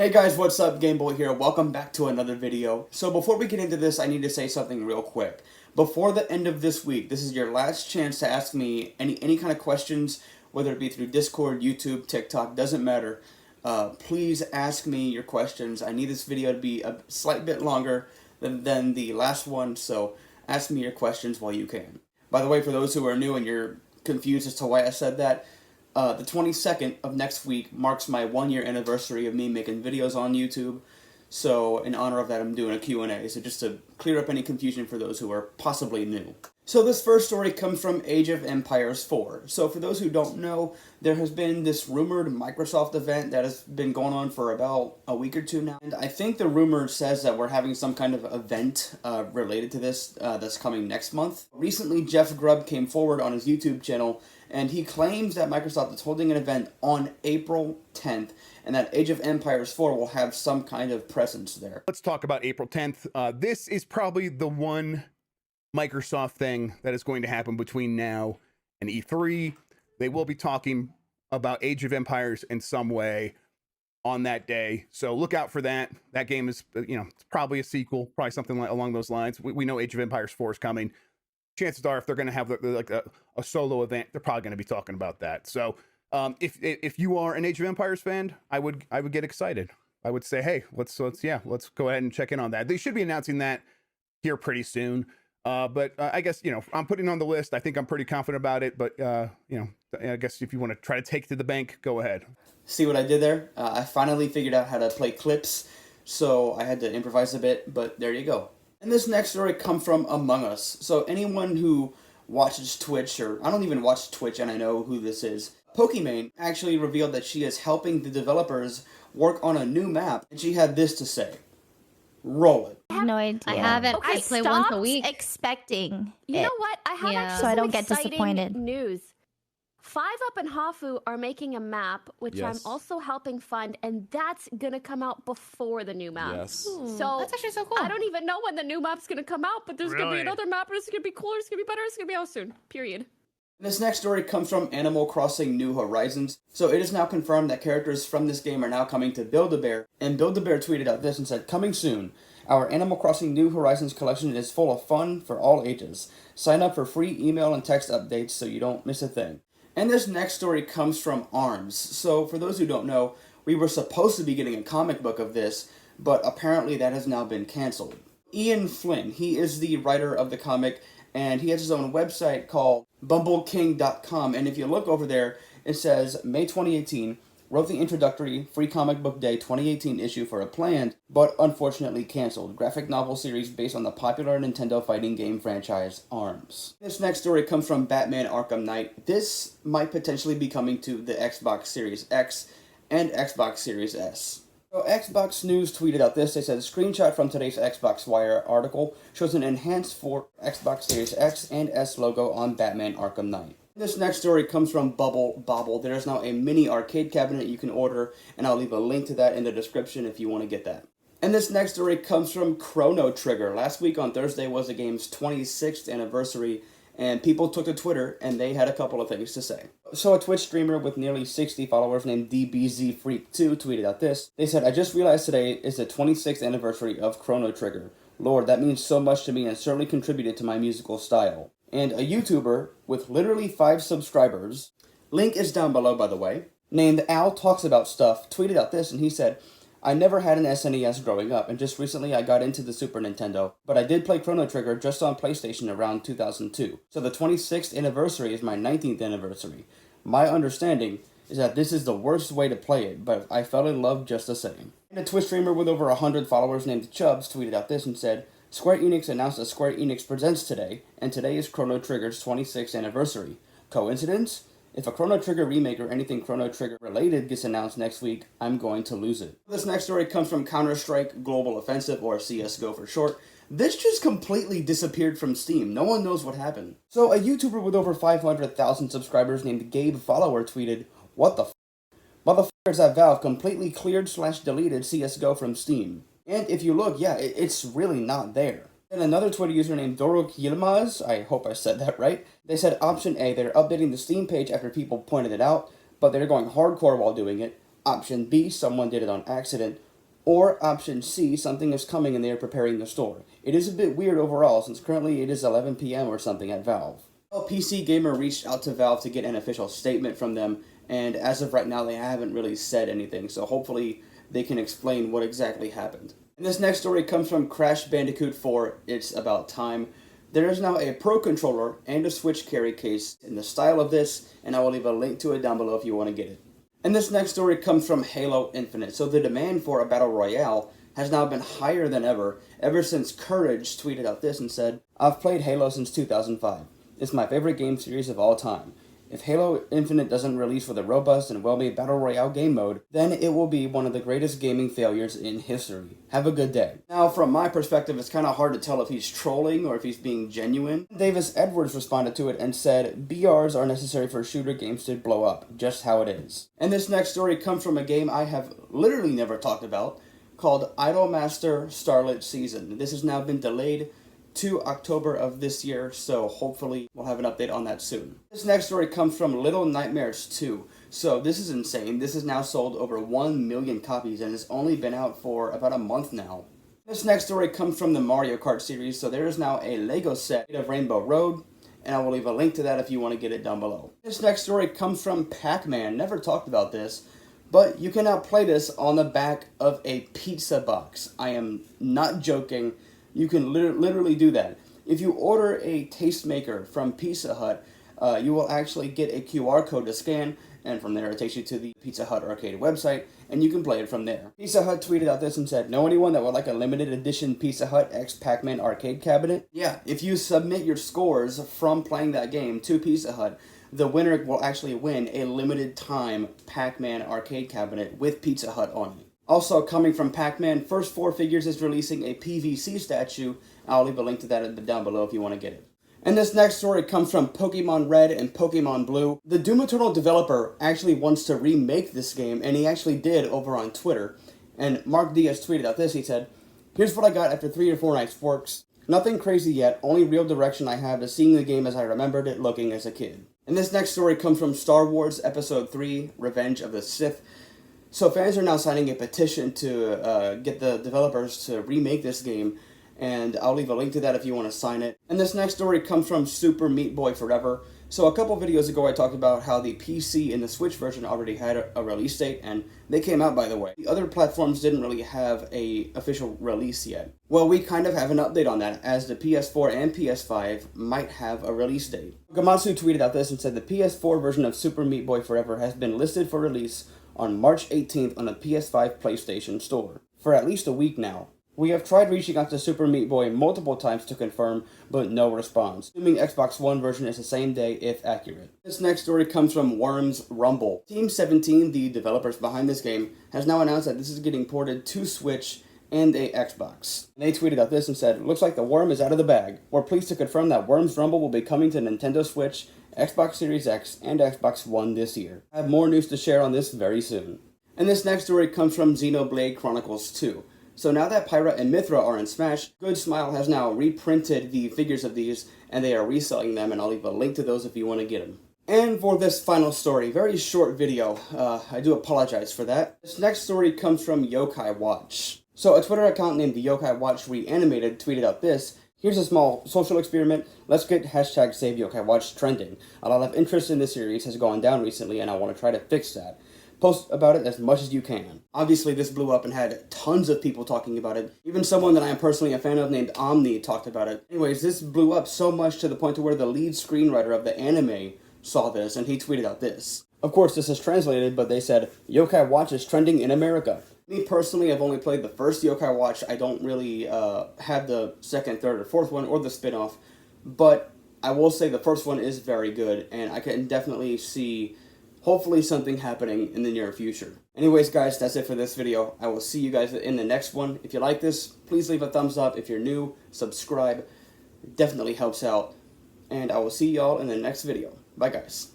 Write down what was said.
Hey guys, what's up? Gameboy here. Welcome back to another video. So before we get into this, I need to say something real quick. Before the end of this week, this is your last chance to ask me any kind of questions, whether it be through Discord, YouTube, TikTok, doesn't matter. Please ask me your questions. I need this video to be a slight bit longer than the last one, so ask me your questions while you can. By the way, for those who are new and you're confused as to why I said that, the 22nd of next week marks my 1-year anniversary of me making videos on YouTube. So in honor of that, I'm doing a Q&A. So just to clear up any confusion for those who are possibly new. So this first story comes from Age of Empires 4. So for those who don't know, there has been this rumored Microsoft event that has been going on for about a week or two now. And I think the rumor says that we're having some kind of event related to this that's coming next month. Recently, Jeff Grubb came forward on his YouTube channel and he claims that Microsoft is holding an event on April 10th and that Age of Empires 4 will have some kind of presence there. Let's talk about April 10th. This is probably the one Microsoft thing that is going to happen between now and E3. They will be talking about Age of Empires in some way on that day. So look out for that. That game is, it's probably a sequel, probably something along those lines. We know Age of Empires 4 is coming. Chances are if they're going to have like a solo event, they're probably going to be talking about that. So if you are an Age of Empires fan, I would get excited. I would say, hey, let's go ahead and check in on that. They should be announcing that here pretty soon. But I guess, I'm putting on the list. I think I'm pretty confident about it. But, I guess if you want to try to take it to the bank, go ahead. See what I did there? I finally figured out how to play clips, so I had to improvise a bit, but there you go. And this next story comes from Among Us. So anyone who watches Twitch, or I don't even watch Twitch and I know who this is, Pokimane actually revealed that she is helping the developers work on a new map, and she had this to say. Roll it. I have no idea. I haven't. Okay, I play once a week. Expecting. You know what? I have actually so I don't some get exciting disappointed. news. 5UP and Hafu are making a map, which I'm also helping fund, and that's gonna come out before the new map. Yes. So That's actually so cool. I don't even know when the new map's gonna come out, but there's gonna be another map, and it's gonna be cooler, it's gonna be better, it's gonna be out soon. Period. This next story comes from Animal Crossing New Horizons. So it is now confirmed that characters from this game are now coming to Build-A-Bear, and Build-A-Bear tweeted out this and said, "Coming soon. Our Animal Crossing New Horizons collection is full of fun for all ages. Sign up for free email and text updates so you don't miss a thing." And this next story comes from ARMS. So for those who don't know, we were supposed to be getting a comic book of this, but apparently that has now been canceled. Ian Flynn, he is the writer of the comic, and he has his own website called bumbleking.com, and if you look over there, it says, May 2018, wrote the introductory Free Comic Book Day 2018 issue for a planned, but unfortunately canceled, graphic novel series based on the popular Nintendo fighting game franchise, ARMS. This next story comes from Batman Arkham Knight. This might potentially be coming to the Xbox Series X and Xbox Series S. So Xbox News tweeted out this. They said, a screenshot from today's Xbox Wire article shows an enhanced for Xbox Series X and S logo on Batman Arkham Knight. This next story comes from Bobble. There is now a mini arcade cabinet you can order, and I'll leave a link to that in the description if you want to get that. And this next story comes from Chrono Trigger. Last week on Thursday was the game's 26th anniversary, and people took to Twitter, and they had a couple of things to say. So a Twitch streamer with nearly 60 followers named DBZFreak2 tweeted out this. They said, I just realized today is the 26th anniversary of Chrono Trigger. Lord, that means so much to me and certainly contributed to my musical style. And a YouTuber with literally 5 subscribers, link is down below by the way, named Al Talks About Stuff, tweeted out this and he said, I never had an SNES growing up, and just recently I got into the Super Nintendo, but I did play Chrono Trigger just on PlayStation around 2002. So the 26th anniversary is my 19th anniversary. My understanding is that this is the worst way to play it, but I fell in love just the same. And a Twitch streamer with over 100 followers named Chubbs tweeted out this and said, Square Enix announced a Square Enix Presents today, and today is Chrono Trigger's 26th anniversary. Coincidence? If a Chrono Trigger remake or anything Chrono Trigger related gets announced next week, I'm going to lose it. This next story comes from Counter-Strike Global Offensive, or CSGO for short. This just completely disappeared from Steam. No one knows what happened. So a YouTuber with over 500,000 subscribers named Gabe Follower tweeted, What the f***? Motherfuckers at Valve completely cleared/deleted CSGO from Steam. And if you look, yeah, it's really not there. And another Twitter user named Doruk Yilmaz, I hope I said that right, they said option A, they're updating the Steam page after people pointed it out, but they're going hardcore while doing it. Option B, someone did it on accident. Or option C, something is coming and they are preparing the store. It is a bit weird overall since currently it is 11 p.m. or something at Valve. Well, PC Gamer reached out to Valve to get an official statement from them, and as of right now they haven't really said anything, so hopefully they can explain what exactly happened. And this next story comes from Crash Bandicoot 4, It's About Time. There is now a Pro Controller and a Switch carry case in the style of this, and I will leave a link to it down below if you want to get it. And this next story comes from Halo Infinite. So the demand for a Battle Royale has now been higher than ever since Courage tweeted out this and said, "I've played Halo since 2005. It's my favorite game series of all time. If Halo Infinite doesn't release with a robust and well-made Battle Royale game mode, then it will be one of the greatest gaming failures in history. Have a good day." Now, from my perspective, it's kind of hard to tell if he's trolling or if he's being genuine. Davis Edwards responded to it and said, "BRs are necessary for shooter games to blow up, just how it is." And this next story comes from a game I have literally never talked about, called Idolmaster Starlit Season. This has now been delayed to October of this year, so hopefully we'll have an update on that soon. This next story comes from Little Nightmares 2. So this is insane. This has now sold over 1 million copies and has only been out for about a month now. This next story comes from the Mario Kart series. So there is now a Lego set of Rainbow Road, and I will leave a link to that if you want to get it down below. This next story comes from Pac-Man. Never talked about this, but you can now play this on the back of a pizza box. I am not joking. You can literally do that. If you order a tastemaker from Pizza Hut, you will actually get a QR code to scan, and from there it takes you to the Pizza Hut arcade website, and you can play it from there. Pizza Hut tweeted out this and said, "Know anyone that would like a limited edition Pizza Hut X Pac-Man arcade cabinet?" Yeah, if you submit your scores from playing that game to Pizza Hut, the winner will actually win a limited time Pac-Man arcade cabinet with Pizza Hut on it. Also, coming from Pac-Man, First 4 Figures is releasing a PVC statue. I'll leave a link to that down below if you want to get it. And this next story comes from Pokemon Red and Pokemon Blue. The Doom Eternal developer actually wants to remake this game, and he actually did over on Twitter. And Mark Diaz tweeted out this. He said, "Here's what I got after 3 or 4 nights works. Nothing crazy yet. Only real direction I have is seeing the game as I remembered it looking as a kid." And this next story comes from Star Wars Episode 3, Revenge of the Sith. So fans are now signing a petition to get the developers to remake this game, and I'll leave a link to that if you want to sign it. And this next story comes from Super Meat Boy Forever. So a couple videos ago I talked about how the PC and the Switch version already had a release date, and they came out, by the way. The other platforms didn't really have a official release yet. Well, we kind of have an update on that, as the PS4 and PS5 might have a release date. Gamatsu tweeted out this and said the PS4 version of Super Meat Boy Forever has been listed for release on March 18th on the PS5 PlayStation Store for at least a week now. We have tried reaching out to Super Meat Boy multiple times to confirm, but no response. Assuming Xbox One version is the same day if accurate. This next story comes from Worms Rumble. Team 17, the developers behind this game, has now announced that this is getting ported to Switch and a Xbox. And they tweeted out this and said, "Looks like the worm is out of the bag. We're pleased to confirm that Worms Rumble will be coming to Nintendo Switch, Xbox Series X, and Xbox One this year. I have more news to share on this very soon." And this next story comes from Xenoblade Chronicles 2. So now that Pyra and Mythra are in Smash, Good Smile has now reprinted the figures of these, and they are reselling them, and I'll leave a link to those if you want to get them. And for this final story, very short video, I do apologize for that. This next story comes from Yokai Watch. So a Twitter account named the Yokai Watch Reanimated tweeted out this: "Here's a small social experiment. Let's get hashtag Save Yokai Watch trending. A lot of interest in this series has gone down recently, and I want to try to fix that. Post about it as much as you can." Obviously, this blew up and had tons of people talking about it. Even someone that I am personally a fan of named Omni talked about it. Anyways, this blew up so much to the point to where the lead screenwriter of the anime saw this, and he tweeted out this. Of course, this is translated, but they said, "Yokai Watch is trending in America." Me personally, I've only played the first Yokai Watch. I don't really have the second, third, or fourth one, or the spin-off. But I will say the first one is very good, and I can definitely see hopefully something happening in the near future. Anyways, guys, that's it for this video. I will see you guys in the next one. If you like this, please leave a thumbs up. If you're new, subscribe. It definitely helps out. And I will see y'all in the next video. Bye, guys.